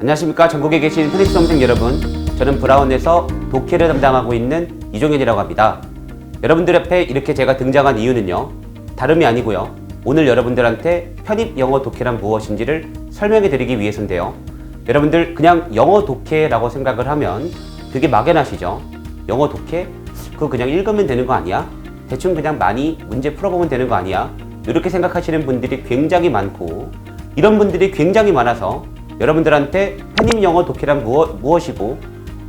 안녕하십니까. 전국에 계신 편입 수험생 여러분, 저는 브라운에서 독해를 담당하고 있는 이종현이라고 합니다. 여러분들 앞에 이렇게 제가 등장한 이유는요, 다름이 아니고요, 오늘 여러분들한테 편입 영어 독해란 무엇인지를 설명해 드리기 위해서인데요. 여러분들 그냥 영어 독해라고 생각을 하면 되게 막연하시죠? 영어 독해? 그거 그냥 읽으면 되는 거 아니야? 대충 그냥 많이 문제 풀어보면 되는 거 아니야? 이렇게 생각하시는 분들이 굉장히 많고, 이런 분들이 굉장히 많아서 여러분들한테 편입 영어 독해란 무엇이고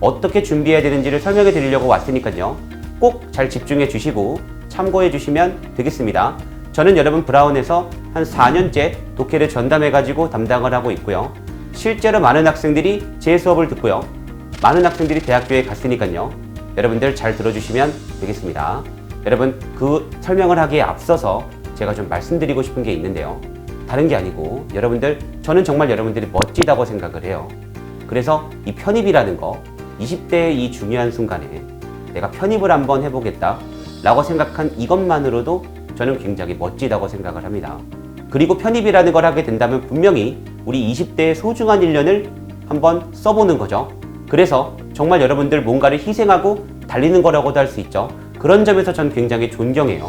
어떻게 준비해야 되는지를 설명해 드리려고 왔으니까요, 꼭 잘 집중해 주시고 참고해 주시면 되겠습니다. 저는 여러분 브라운에서 한 4년째 독해를 전담해 가지고 담당을 하고 있고요, 실제로 많은 학생들이 제 수업을 듣고요, 많은 학생들이 대학교에 갔으니까요, 여러분들 잘 들어주시면 되겠습니다. 여러분, 그 설명을 하기에 앞서서 제가 좀 말씀드리고 싶은 게 있는데요, 다른 게 아니고 여러분들, 저는 정말 여러분들이 멋지다고 생각을 해요. 그래서 이 편입이라는 거, 20대의 이 중요한 순간에 내가 편입을 한번 해보겠다 라고 생각한 이것만으로도 저는 굉장히 멋지다고 생각을 합니다. 그리고 편입이라는 걸 하게 된다면 분명히 우리 20대의 소중한 1년을 한번 써보는 거죠. 그래서 정말 여러분들 뭔가를 희생하고 달리는 거라고도 할 수 있죠. 그런 점에서 전 굉장히 존경해요.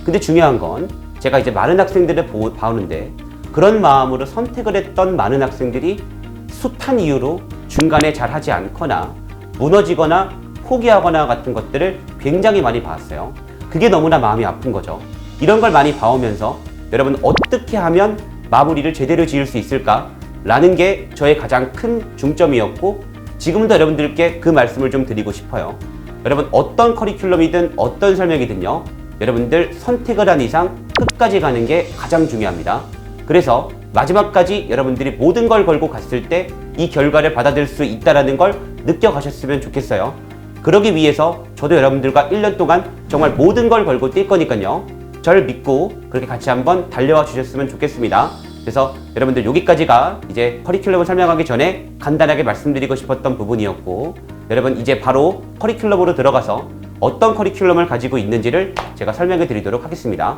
근데 중요한 건 제가 이제 많은 학생들을 봐오는데, 그런 마음으로 선택을 했던 많은 학생들이 숱한 이유로 중간에 잘 하지 않거나 무너지거나 포기하거나 같은 것들을 굉장히 많이 봤어요. 그게 너무나 마음이 아픈 거죠. 이런 걸 많이 봐오면서 여러분, 어떻게 하면 마무리를 제대로 지을 수 있을까? 라는 게 저의 가장 큰 중점이었고, 지금도 여러분들께 그 말씀을 좀 드리고 싶어요. 여러분, 어떤 커리큘럼이든 어떤 설명이든요, 여러분들 선택을 한 이상 끝까지 가는 게 가장 중요합니다. 그래서 마지막까지 여러분들이 모든 걸 걸고 갔을 때 이 결과를 받아들일 수 있다는 걸 느껴가셨으면 좋겠어요. 그러기 위해서 저도 여러분들과 1년 동안 정말 모든 걸 걸고 뛸 거니까요, 저를 믿고 그렇게 같이 한번 달려와 주셨으면 좋겠습니다. 그래서 여러분들, 여기까지가 이제 커리큘럼을 설명하기 전에 간단하게 말씀드리고 싶었던 부분이었고, 여러분 이제 바로 커리큘럼으로 들어가서 어떤 커리큘럼을 가지고 있는지를 제가 설명해 드리도록 하겠습니다.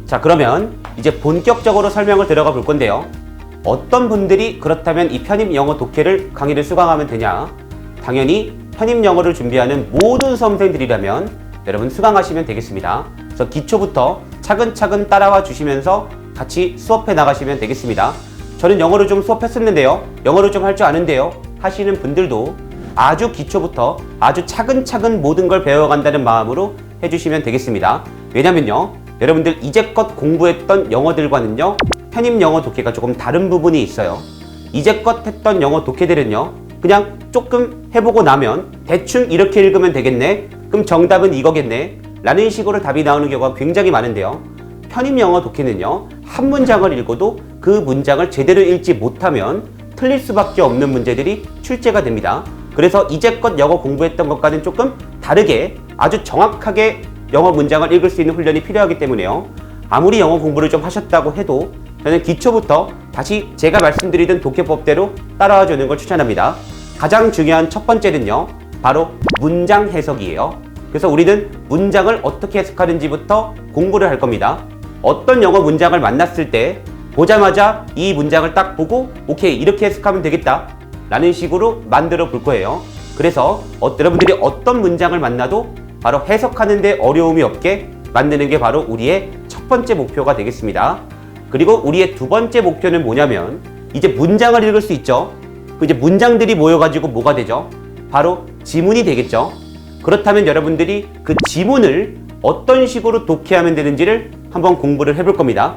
자, 그러면 이제 본격적으로 설명을 들어가 볼 건데요, 어떤 분들이 그렇다면 이 편입 영어 독해를 강의를 수강하면 되냐? 당연히 편입 영어를 준비하는 모든 수험생들이라면 여러분 수강하시면 되겠습니다. 그래서 기초부터 차근차근 따라와 주시면서 같이 수업해 나가시면 되겠습니다. 저는 영어를 좀 수업했었는데요, 영어를 좀 할 줄 아는데요 하시는 분들도 아주 기초부터 아주 차근차근 모든 걸 배워간다는 마음으로 해주시면 되겠습니다. 왜냐면요, 여러분들 이제껏 공부했던 영어들과는요, 편입 영어 독해가 조금 다른 부분이 있어요. 이제껏 했던 영어 독해들은요, 그냥 조금 해보고 나면 대충 이렇게 읽으면 되겠네, 그럼 정답은 이거겠네 라는 식으로 답이 나오는 경우가 굉장히 많은데요, 편입 영어 독해는요, 한 문장을 읽어도 그 문장을 제대로 읽지 못하면 틀릴 수밖에 없는 문제들이 출제가 됩니다. 그래서 이제껏 영어 공부했던 것과는 조금 다르게 아주 정확하게 영어 문장을 읽을 수 있는 훈련이 필요하기 때문에요, 아무리 영어 공부를 좀 하셨다고 해도 저는 기초부터 다시 제가 말씀드리던 독해법대로 따라와 주는 걸 추천합니다. 가장 중요한 첫 번째는요, 바로 문장 해석이에요. 그래서 우리는 문장을 어떻게 해석하는지부터 공부를 할 겁니다. 어떤 영어 문장을 만났을 때 보자마자 이 문장을 딱 보고 오케이, 이렇게 해석하면 되겠다 라는 식으로 만들어 볼 거예요. 그래서 여러분들이 어떤 문장을 만나도 바로 해석하는 데 어려움이 없게 만드는 게 바로 우리의 첫 번째 목표가 되겠습니다. 그리고 우리의 두 번째 목표는 뭐냐면, 이제 문장을 읽을 수 있죠. 이제 문장들이 모여가지고 뭐가 되죠? 바로 지문이 되겠죠. 그렇다면 여러분들이 그 지문을 어떤 식으로 독해하면 되는지를 한번 공부를 해볼 겁니다.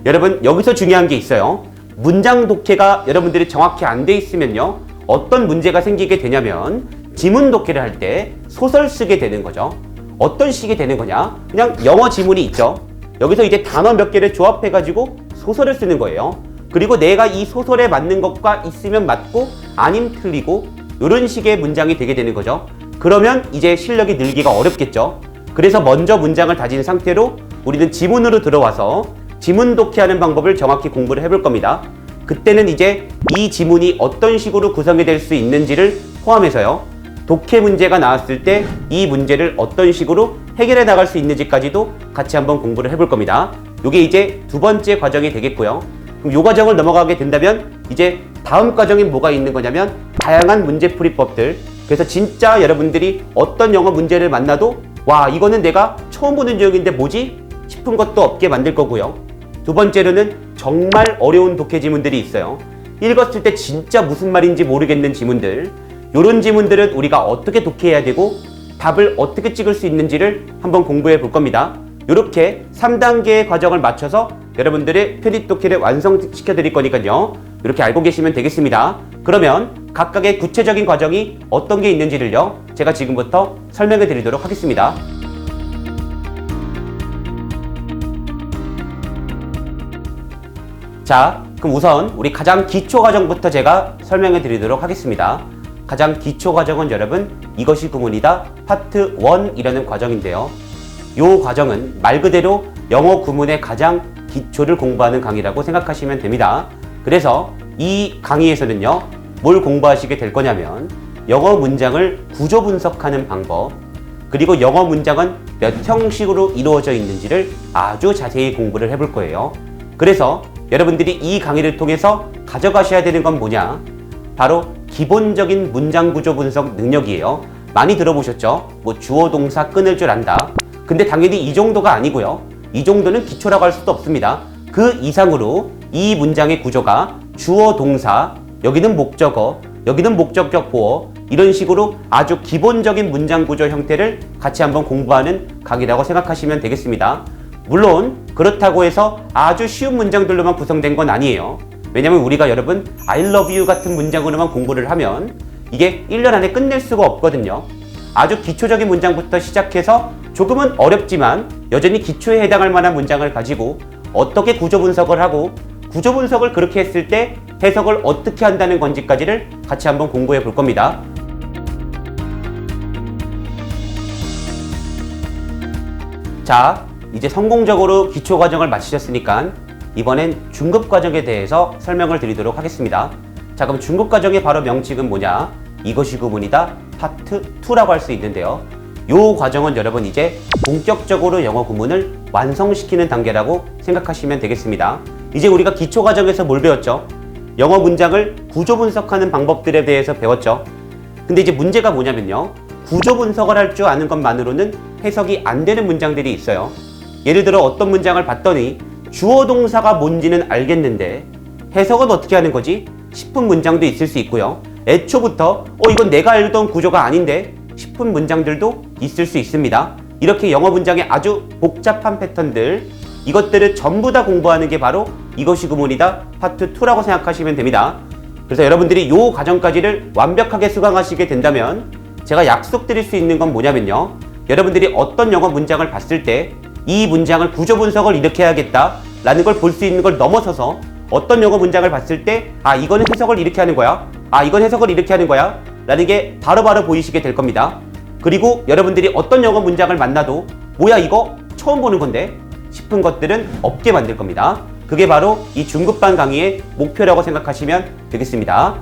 여러분, 여기서 중요한 게 있어요. 문장 독해가 여러분들이 정확히 안 돼 있으면요, 어떤 문제가 생기게 되냐면, 지문 독해를 할 때 소설 쓰게 되는 거죠. 어떤 식이 되는 거냐? 그냥 영어 지문이 있죠. 여기서 이제 단어 몇 개를 조합해가지고 소설을 쓰는 거예요. 그리고 내가 이 소설에 맞는 것과 있으면 맞고 아님 틀리고, 이런 식의 문장이 되게 되는 거죠. 그러면 이제 실력이 늘기가 어렵겠죠. 그래서 먼저 문장을 다진 상태로 우리는 지문으로 들어와서 지문 독해하는 방법을 정확히 공부를 해볼 겁니다. 그때는 이제 이 지문이 어떤 식으로 구성이 될 수 있는지를 포함해서요, 독해 문제가 나왔을 때 이 문제를 어떤 식으로 해결해 나갈 수 있는지까지도 같이 한번 공부를 해볼 겁니다. 이게 이제 두 번째 과정이 되겠고요. 그럼 이 과정을 넘어가게 된다면 이제 다음 과정이 뭐가 있는 거냐면 다양한 문제풀이법들. 그래서 진짜 여러분들이 어떤 영어 문제를 만나도 와, 이거는 내가 처음 보는 유형인데 뭐지? 싶은 것도 없게 만들 거고요. 두 번째로는 정말 어려운 독해 지문들이 있어요. 읽었을 때 진짜 무슨 말인지 모르겠는 지문들. 이런 지문들은 우리가 어떻게 독해해야 되고 답을 어떻게 찍을 수 있는지를 한번 공부해 볼 겁니다. 이렇게 3단계의 과정을 맞춰서 여러분들의 편입 독해를 완성시켜 드릴 거니까요. 이렇게 알고 계시면 되겠습니다. 그러면 각각의 구체적인 과정이 어떤 게 있는지를요, 제가 지금부터 설명해 드리도록 하겠습니다. 자, 그럼 우선 우리 가장 기초 과정부터 제가 설명해 드리도록 하겠습니다. 가장 기초 과정은 여러분, 이것이 구문이다 파트 1이라는 과정인데요. 이 과정은 말 그대로 영어 구문의 가장 기초를 공부하는 강의라고 생각하시면 됩니다. 그래서 이 강의에서는요, 뭘 공부하시게 될 거냐면 영어 문장을 구조 분석하는 방법, 그리고 영어 문장은 몇 형식으로 이루어져 있는지를 아주 자세히 공부를 해볼 거예요. 그래서 여러분들이 이 강의를 통해서 가져가셔야 되는 건 뭐냐? 바로 기본적인 문장 구조 분석 능력이에요. 많이 들어보셨죠? 뭐 주어 동사 끊을 줄 안다. 근데 당연히 이 정도가 아니고요. 이 정도는 기초라고 할 수도 없습니다. 그 이상으로 이 문장의 구조가 주어 동사, 여기는 목적어, 여기는 목적격 보어, 이런 식으로 아주 기본적인 문장 구조 형태를 같이 한번 공부하는 강의라고 생각하시면 되겠습니다. 물론 그렇다고 해서 아주 쉬운 문장들로만 구성된 건 아니에요. 왜냐면 우리가 여러분 I love you 같은 문장으로만 공부를 하면 이게 1년 안에 끝낼 수가 없거든요. 아주 기초적인 문장부터 시작해서 조금은 어렵지만 여전히 기초에 해당할 만한 문장을 가지고 어떻게 구조 분석을 하고 구조 분석을 그렇게 했을 때 해석을 어떻게 한다는 건지까지를 같이 한번 공부해 볼 겁니다. 자, 이제 성공적으로 기초 과정을 마치셨으니까 이번엔 중급 과정에 대해서 설명을 드리도록 하겠습니다. 자, 그럼 중급 과정의 바로 명칭은 뭐냐? 이것이 구문이다 파트 2라고 할 수 있는데요. 이 과정은 여러분 이제 본격적으로 영어 구문을 완성시키는 단계라고 생각하시면 되겠습니다. 이제 우리가 기초 과정에서 뭘 배웠죠? 영어 문장을 구조 분석하는 방법들에 대해서 배웠죠. 근데 이제 문제가 뭐냐면요, 구조 분석을 할 줄 아는 것만으로는 해석이 안 되는 문장들이 있어요. 예를 들어 어떤 문장을 봤더니 주어 동사가 뭔지는 알겠는데 해석은 어떻게 하는 거지? 싶은 문장도 있을 수 있고요. 애초부터 이건 내가 알던 구조가 아닌데 싶은 문장들도 있을 수 있습니다. 이렇게 영어 문장의 아주 복잡한 패턴들, 이것들을 전부 다 공부하는 게 바로 이것이 구문이다 파트 2라고 생각하시면 됩니다. 그래서 여러분들이 이 과정까지를 완벽하게 수강하시게 된다면 제가 약속드릴 수 있는 건 뭐냐면요, 여러분들이 어떤 영어 문장을 봤을 때 이 문장을 구조 분석을 이렇게 해야겠다 라는 걸 볼 수 있는 걸 넘어서서 어떤 영어 문장을 봤을 때 이거는 해석을 이렇게 하는 거야, 이건 해석을 이렇게 하는 거야 라는 게 바로바로 보이시게 될 겁니다. 그리고 여러분들이 어떤 영어 문장을 만나도 뭐야 이거 처음 보는 건데 싶은 것들은 없게 만들 겁니다. 그게 바로 이 중급반 강의의 목표라고 생각하시면 되겠습니다.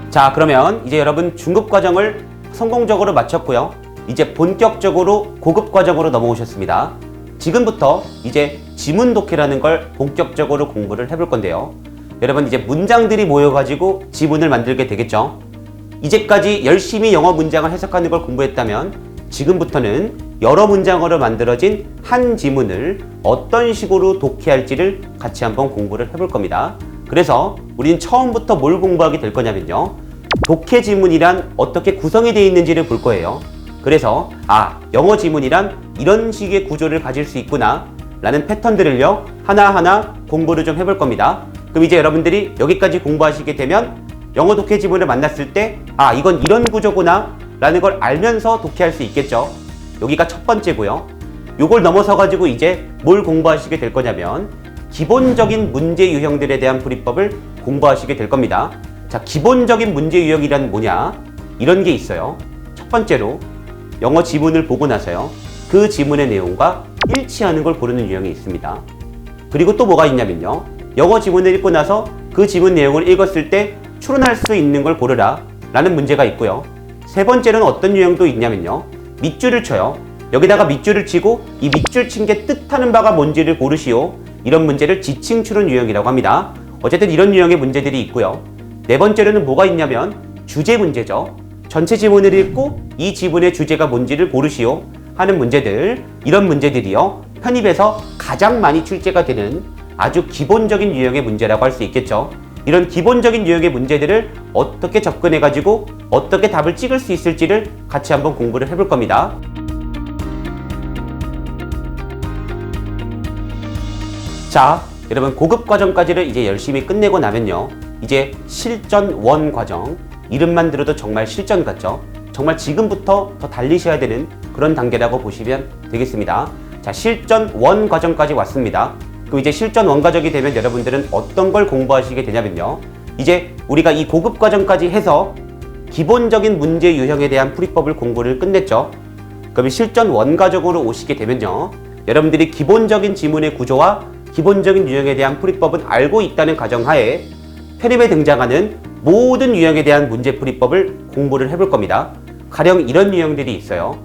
자, 그러면 이제 여러분 중급 과정을 성공적으로 마쳤고요. 이제 본격적으로 고급 과정으로 넘어오셨습니다. 지금부터 이제 지문 독해라는 걸 본격적으로 공부를 해볼 건데요. 여러분 이제 문장들이 모여가지고 지문을 만들게 되겠죠. 이제까지 열심히 영어 문장을 해석하는 걸 공부했다면 지금부터는 여러 문장으로 만들어진 한 지문을 어떤 식으로 독해할지를 같이 한번 공부를 해볼 겁니다. 그래서 우리는 처음부터 뭘 공부하게 될 거냐면요, 독해 지문이란 어떻게 구성이 되어 있는지를 볼 거예요. 그래서 영어 지문이란 이런 식의 구조를 가질 수 있구나 라는 패턴들을요 하나하나 공부를 좀 해볼 겁니다. 그럼 이제 여러분들이 여기까지 공부하시게 되면 영어 독해 지문을 만났을 때 이건 이런 구조구나 라는 걸 알면서 독해할 수 있겠죠. 여기가 첫 번째고요. 요걸 넘어서 가지고 이제 뭘 공부하시게 될 거냐면 기본적인 문제 유형들에 대한 풀이법을 공부하시게 될 겁니다. 자, 기본적인 문제 유형이란 뭐냐? 이런 게 있어요. 첫 번째로 영어 지문을 보고 나서요, 그 지문의 내용과 일치하는 걸 고르는 유형이 있습니다. 그리고 또 뭐가 있냐면요, 영어 지문을 읽고 나서 그 지문 내용을 읽었을 때 추론할 수 있는 걸 고르라. 라는 문제가 있고요. 세 번째로는 어떤 유형도 있냐면요. 밑줄을 쳐요. 여기다가 밑줄을 치고 이 밑줄 친 게 뜻하는 바가 뭔지를 고르시오. 이런 문제를 지칭 추론 유형이라고 합니다. 어쨌든 이런 유형의 문제들이 있고요. 네 번째로는 뭐가 있냐면 주제 문제죠. 전체 지문을 읽고 이 지문의 주제가 뭔지를 고르시오 하는 문제들. 이런 문제들이요. 편입에서 가장 많이 출제가 되는 아주 기본적인 유형의 문제라고 할 수 있겠죠. 이런 기본적인 유형의 문제들을 어떻게 접근해가지고 어떻게 답을 찍을 수 있을지를 같이 한번 공부를 해볼 겁니다. 자, 여러분 고급 과정까지를 이제 열심히 끝내고 나면요. 이제 실전 1 과정, 이름만 들어도 정말 실전 같죠? 정말 지금부터 더 달리셔야 되는 그런 단계라고 보시면 되겠습니다. 자, 실전 1 과정까지 왔습니다. 그럼 이제 실전 1 과정이 되면 여러분들은 어떤 걸 공부하시게 되냐면요. 이제 우리가 이 고급 과정까지 해서 기본적인 문제 유형에 대한 풀이법을 공부를 끝냈죠. 그럼 실전 1 과정으로 오시게 되면요. 여러분들이 기본적인 지문의 구조와 기본적인 유형에 대한 풀이법은 알고 있다는 가정하에 편입에 등장하는 모든 유형에 대한 문제 풀이법을 공부를 해볼 겁니다. 가령 이런 유형들이 있어요.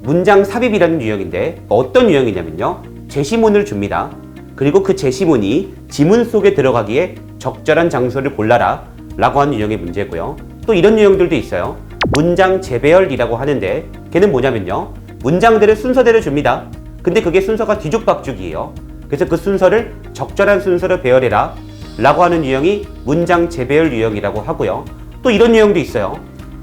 문장 삽입이라는 유형인데 어떤 유형이냐면요. 제시문을 줍니다. 그리고 그 제시문이 지문 속에 들어가기에 적절한 장소를 골라라 라고 하는 유형의 문제고요. 또 이런 유형들도 있어요. 문장 재배열이라고 하는데 걔는 뭐냐면요. 문장들을 순서대로 줍니다. 근데 그게 순서가 뒤죽박죽이에요. 그래서 그 순서를 적절한 순서로 배열해라 라고 하는 유형이 문장 재배열 유형이라고 하고요. 또 이런 유형도 있어요.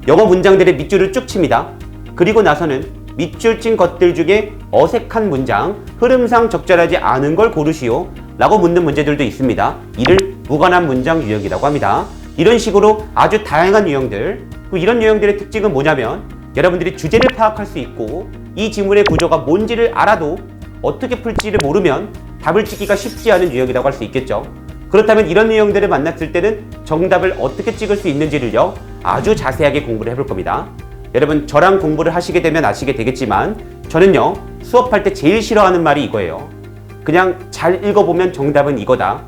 영어 문장들의 밑줄을 쭉 칩니다. 그리고 나서는 밑줄 친 것들 중에 어색한 문장, 흐름상 적절하지 않은 걸 고르시오 라고 묻는 문제들도 있습니다. 이를 무관한 문장 유형이라고 합니다. 이런 식으로 아주 다양한 유형들, 이런 유형들의 특징은 뭐냐면 여러분들이 주제를 파악할 수 있고 이 지문의 구조가 뭔지를 알아도 어떻게 풀지를 모르면 답을 찍기가 쉽지 않은 유형이라고 할 수 있겠죠. 그렇다면 이런 유형들을 만났을 때는 정답을 어떻게 찍을 수 있는지를요 아주 자세하게 공부를 해볼 겁니다. 여러분 저랑 공부를 하시게 되면 아시게 되겠지만 저는요 수업할 때 제일 싫어하는 말이 이거예요. 그냥 잘 읽어보면 정답은 이거다.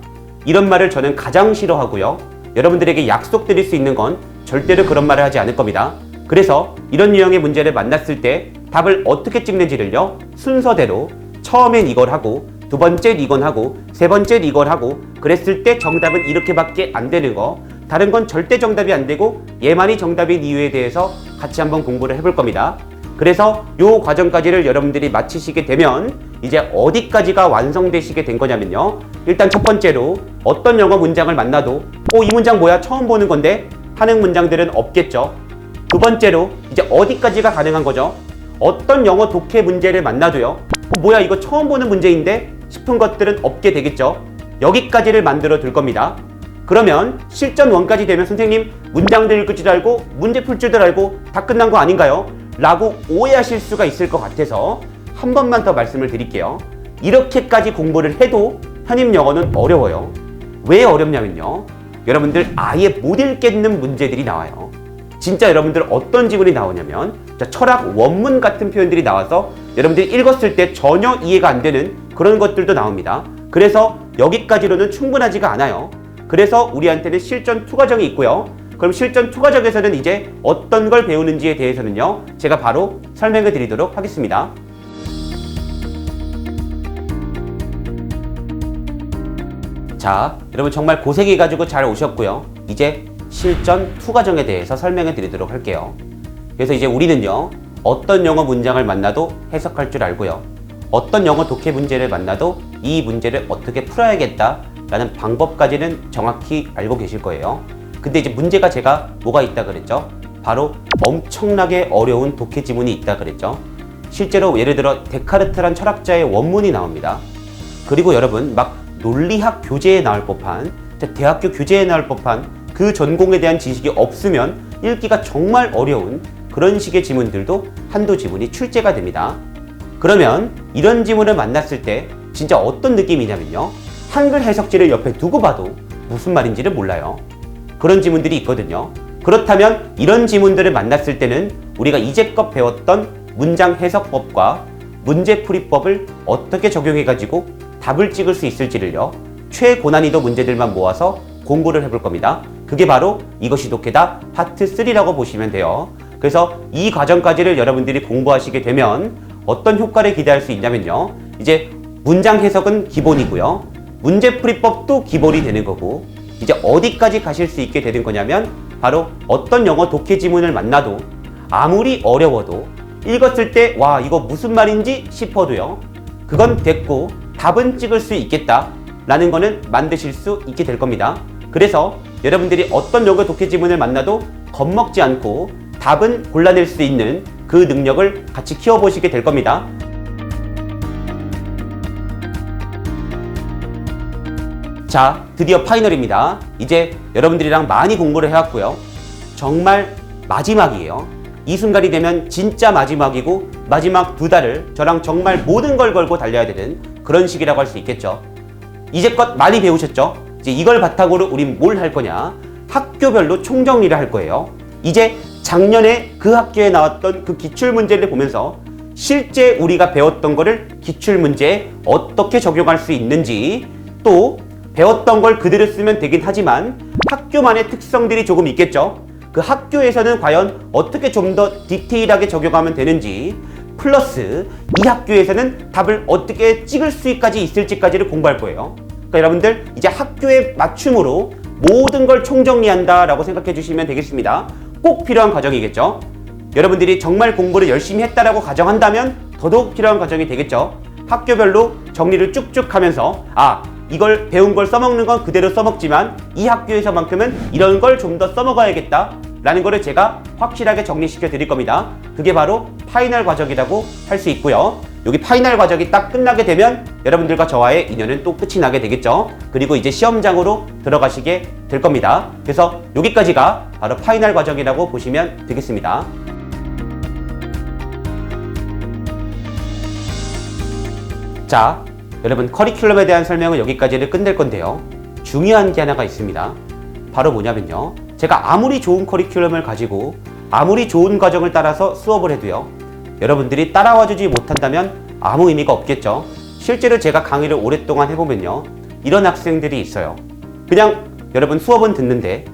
이런 말을 저는 가장 싫어하고요. 여러분들에게 약속드릴 수 있는 건 절대로 그런 말을 하지 않을 겁니다. 그래서 이런 유형의 문제를 만났을 때 답을 어떻게 찍는지를요 순서대로 처음엔 이걸 하고 두 번째는 이건 하고 세 번째는 이걸 하고 그랬을 때 정답은 이렇게밖에 안 되는 거, 다른 건 절대 정답이 안 되고 얘만이 정답인 이유에 대해서 같이 한번 공부를 해볼 겁니다. 그래서 요 과정까지를 여러분들이 마치시게 되면 이제 어디까지가 완성되시게 된 거냐면요. 일단 첫 번째로 어떤 영어 문장을 만나도 이 문장 뭐야 처음 보는 건데 하는 문장들은 없겠죠. 두 번째로 이제 어디까지가 가능한 거죠. 어떤 영어 독해 문제를 만나도요 뭐야 이거 처음 보는 문제인데 싶은 것들은 없게 되겠죠. 여기까지를 만들어 둘 겁니다. 그러면 실전 1까지 되면 선생님 문장들 읽을 줄 알고 문제 풀 줄도 알고 다 끝난 거 아닌가요? 라고 오해하실 수가 있을 것 같아서 한 번만 더 말씀을 드릴게요. 이렇게까지 공부를 해도 편입 영어는 어려워요. 왜 어렵냐면요. 여러분들 아예 못 읽겠는 문제들이 나와요. 진짜 여러분들 어떤 지문이 나오냐면 철학 원문 같은 표현들이 나와서 여러분들이 읽었을 때 전혀 이해가 안 되는 그런 것들도 나옵니다. 그래서 여기까지로는 충분하지가 않아요. 그래서 우리한테는 실전 2 과정이 있고요. 그럼 실전 2 과정에서는 이제 어떤 걸 배우는지에 대해서는요 제가 바로 설명을 드리도록 하겠습니다. 자, 여러분 정말 고생해가지고 잘 오셨고요. 이제 실전 2 과정에 대해서 설명해 드리도록 할게요. 그래서 이제 우리는요 어떤 영어 문장을 만나도 해석할 줄 알고요. 어떤 영어 독해 문제를 만나도 이 문제를 어떻게 풀어야겠다 라는 방법까지는 정확히 알고 계실 거예요. 근데 이제 문제가 제가 뭐가 있다 그랬죠? 바로 엄청나게 어려운 독해 지문이 있다 그랬죠. 실제로 예를 들어 데카르트란 철학자의 원문이 나옵니다. 그리고 여러분 막 논리학 교재에 나올 법한, 대학교 교재에 나올 법한 그 전공에 대한 지식이 없으면 읽기가 정말 어려운 그런 식의 지문들도 한두 지문이 출제가 됩니다. 그러면 이런 지문을 만났을 때 진짜 어떤 느낌이냐면요. 한글 해석지를 옆에 두고 봐도 무슨 말인지를 몰라요. 그런 지문들이 있거든요. 그렇다면 이런 지문들을 만났을 때는 우리가 이제껏 배웠던 문장 해석법과 문제풀이법을 어떻게 적용해가지고 답을 찍을 수 있을지를요. 최고난이도 문제들만 모아서 공부를 해볼 겁니다. 그게 바로 이것이 독해다 파트 3라고 보시면 돼요. 그래서 이 과정까지를 여러분들이 공부하시게 되면 어떤 효과를 기대할 수 있냐면요. 이제 문장 해석은 기본이고요. 문제풀이법도 기본이 되는 거고, 이제 어디까지 가실 수 있게 되는 거냐면 바로 어떤 영어 독해 지문을 만나도 아무리 어려워도 읽었을 때 와 이거 무슨 말인지 싶어도요. 그건 됐고 답은 찍을 수 있겠다 라는 거는 만드실 수 있게 될 겁니다. 그래서 여러분들이 어떤 영어 독해 지문을 만나도 겁먹지 않고 답은 골라낼 수 있는 그 능력을 같이 키워보시게 될 겁니다. 자, 드디어 파이널입니다. 이제 여러분들이랑 많이 공부를 해왔고요. 정말 마지막이에요. 이 순간이 되면 진짜 마지막이고 마지막 2달을 저랑 정말 모든 걸 걸고 달려야 되는 그런 시기라고 할 수 있겠죠. 이제껏 많이 배우셨죠? 이제 이걸 바탕으로 우린 뭘 할 거냐? 학교별로 총정리를 할 거예요. 이제 작년에 그 학교에 나왔던 그 기출문제를 보면서 실제 우리가 배웠던 거를 기출문제에 어떻게 적용할 수 있는지, 또 배웠던 걸 그대로 쓰면 되긴 하지만 학교만의 특성들이 조금 있겠죠. 그 학교에서는 과연 어떻게 좀 더 디테일하게 적용하면 되는지, 플러스 이 학교에서는 답을 어떻게 찍을 수까지 있을지까지를 공부할 거예요. 그러니까 여러분들 이제 학교의 맞춤으로 모든 걸 총정리한다 라고 생각해 주시면 되겠습니다. 꼭 필요한 과정이겠죠. 여러분들이 정말 공부를 열심히 했다라고 가정한다면 더더욱 필요한 과정이 되겠죠. 학교별로 정리를 쭉쭉 하면서 이걸 배운 걸 써먹는 건 그대로 써먹지만 이 학교에서만큼은 이런 걸 좀 더 써먹어야겠다 라는 거를 제가 확실하게 정리시켜 드릴 겁니다. 그게 바로 파이널 과정이라고 할 수 있고요. 여기 파이널 과정이 딱 끝나게 되면 여러분들과 저와의 인연은 또 끝이 나게 되겠죠. 그리고 이제 시험장으로 들어가시게 될 겁니다. 그래서 여기까지가 바로 파이널 과정이라고 보시면 되겠습니다. 자, 여러분 커리큘럼에 대한 설명은 여기까지를 끝낼 건데요. 중요한 게 하나가 있습니다. 바로 뭐냐면요. 제가 아무리 좋은 커리큘럼을 가지고 아무리 좋은 과정을 따라서 수업을 해도요. 여러분들이 따라와주지 못한다면 아무 의미가 없겠죠. 실제로 제가 강의를 오랫동안 해보면요. 이런 학생들이 있어요. 그냥 여러분 수업은 듣는데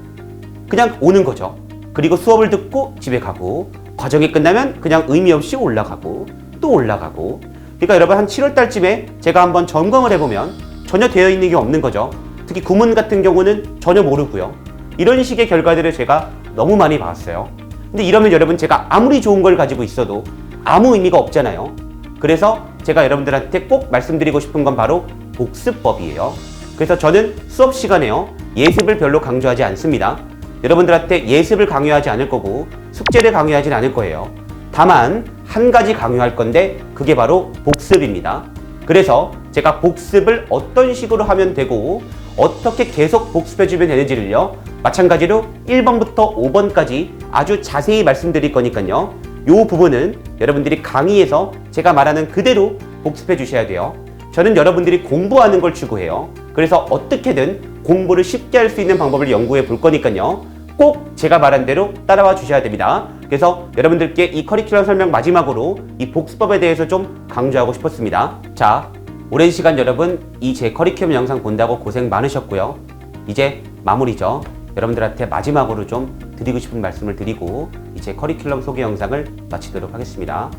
그냥 오는 거죠. 그리고 수업을 듣고 집에 가고 과정이 끝나면 그냥 의미 없이 올라가고 또 올라가고. 그러니까 여러분 한 7월 달쯤에 제가 한번 점검을 해보면 전혀 되어 있는 게 없는 거죠. 특히 구문 같은 경우는 전혀 모르고요. 이런 식의 결과들을 제가 너무 많이 봤어요. 근데 이러면 여러분 제가 아무리 좋은 걸 가지고 있어도 아무 의미가 없잖아요. 그래서 제가 여러분들한테 꼭 말씀드리고 싶은 건 바로 복습법이에요. 그래서 저는 수업 시간에요. 예습을 별로 강조하지 않습니다. 여러분들한테 예습을 강요하지 않을 거고 숙제를 강요하진 않을 거예요. 다만 한 가지 강요할 건데 그게 바로 복습입니다. 그래서 제가 복습을 어떤 식으로 하면 되고 어떻게 계속 복습해주면 되는지를요. 마찬가지로 1번부터 5번까지 아주 자세히 말씀드릴 거니까요. 이 부분은 여러분들이 강의에서 제가 말하는 그대로 복습해 주셔야 돼요. 저는 여러분들이 공부하는 걸 추구해요. 그래서 어떻게든 공부를 쉽게 할 수 있는 방법을 연구해 볼 거니까요. 꼭 제가 말한 대로 따라와 주셔야 됩니다. 그래서 여러분들께 이 커리큘럼 설명 마지막으로 이 복습법에 대해서 좀 강조하고 싶었습니다. 자, 오랜 시간 여러분 이 제 커리큘럼 영상 본다고 고생 많으셨고요. 이제 마무리죠. 여러분들한테 마지막으로 좀 드리고 싶은 말씀을 드리고 이제 커리큘럼 소개 영상을 마치도록 하겠습니다.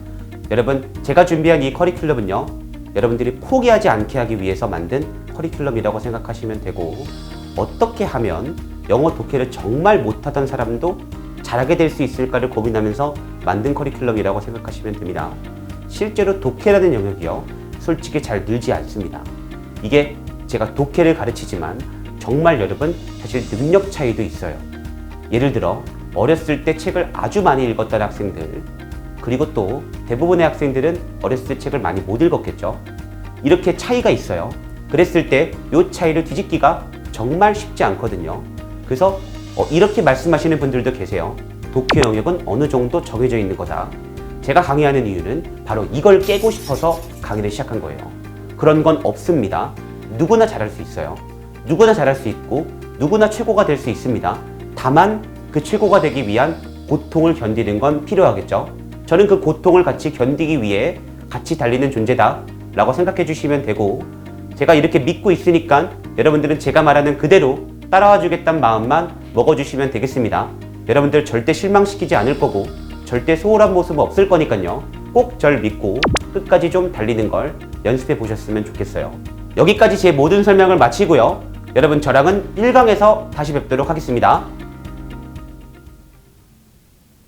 여러분 제가 준비한 이 커리큘럼은요. 여러분들이 포기하지 않게 하기 위해서 만든 커리큘럼이라고 생각하시면 되고, 어떻게 하면 영어 독해를 정말 못하던 사람도 잘하게 될 수 있을까를 고민하면서 만든 커리큘럼이라고 생각하시면 됩니다. 실제로 독해라는 영역이요. 솔직히 잘 늘지 않습니다. 이게 제가 독해를 가르치지만 정말 여러분 사실 능력 차이도 있어요. 예를 들어 어렸을 때 책을 아주 많이 읽었던 학생들, 그리고 또 대부분의 학생들은 어렸을 때 책을 많이 못 읽었겠죠. 이렇게 차이가 있어요. 그랬을 때 이 차이를 뒤집기가 정말 쉽지 않거든요. 그래서 이렇게 말씀하시는 분들도 계세요. 독해 영역은 어느 정도 정해져 있는 거다. 제가 강의하는 이유는 바로 이걸 깨고 싶어서 강의를 시작한 거예요. 그런 건 없습니다. 누구나 잘할 수 있어요. 누구나 잘할 수 있고 누구나 최고가 될 수 있습니다. 다만 그 최고가 되기 위한 고통을 견디는 건 필요하겠죠. 저는 그 고통을 같이 견디기 위해 같이 달리는 존재다 라고 생각해 주시면 되고, 제가 이렇게 믿고 있으니까 여러분들은 제가 말하는 그대로 따라와 주겠다는 마음만 먹어주시면 되겠습니다. 여러분들 절대 실망시키지 않을 거고 절대 소홀한 모습 없을 거니까요. 꼭 절 믿고 끝까지 좀 달리는 걸 연습해 보셨으면 좋겠어요. 여기까지 제 모든 설명을 마치고요. 여러분 저랑은 1강에서 다시 뵙도록 하겠습니다.